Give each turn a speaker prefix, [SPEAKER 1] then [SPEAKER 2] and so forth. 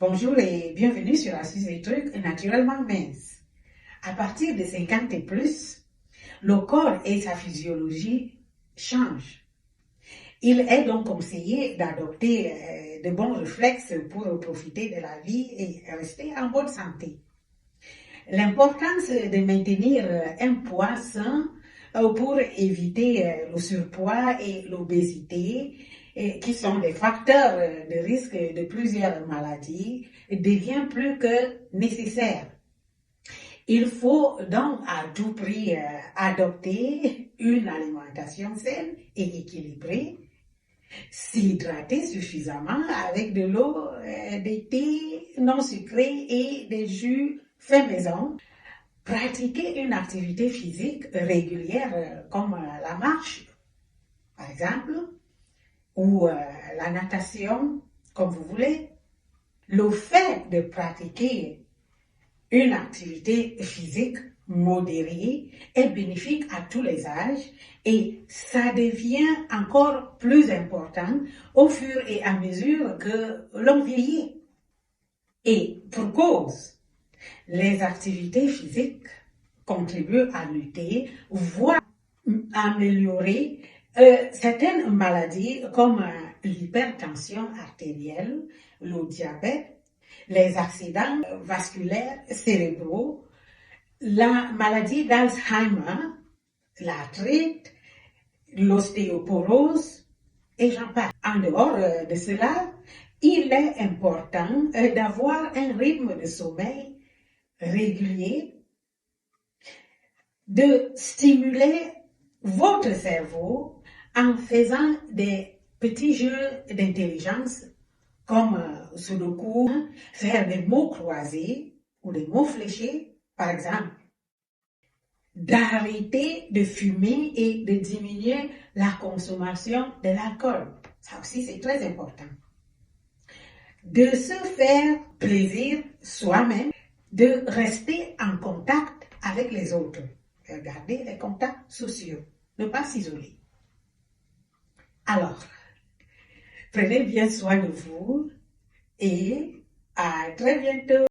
[SPEAKER 1] Bonjour et bienvenue sur Astuces et trucs naturellement minces. À partir de 50 et plus, le corps et sa physiologie changent. Il est donc conseillé d'adopter de bons réflexes pour profiter de la vie et rester en bonne santé. L'importance de maintenir un poids sain pour éviter le surpoids et l'obésité, qui sont des facteurs de risque de plusieurs maladies, devient plus que nécessaire. Il faut donc à tout prix adopter une alimentation saine et équilibrée, s'hydrater suffisamment avec de l'eau, des thés non sucrés et des jus faits maison, pratiquer une activité physique régulière comme la marche, par exemple, ou la natation, comme vous voulez. Le fait de pratiquer une activité physique modérée est bénéfique à tous les âges et ça devient encore plus important au fur et à mesure que l'on vieillit. Et pour cause, les activités physiques contribuent à lutter, voire améliorer certaines maladies comme l'hypertension artérielle, le diabète, les accidents vasculaires cérébraux, la maladie d'Alzheimer, l'arthrite, l'ostéoporose, et j'en passe. En dehors de cela, il est important d'avoir un rythme de sommeil régulier, de stimuler votre cerveau en faisant des petits jeux d'intelligence comme Sudoku, faire des mots croisés ou des mots fléchés, par exemple. D'arrêter de fumer et de diminuer la consommation de l'alcool. Ça aussi, c'est très important. De se faire plaisir soi-même, de rester en contact avec les autres. Garder les contacts sociaux, ne pas s'isoler. Alors, prenez bien soin de vous et à très bientôt.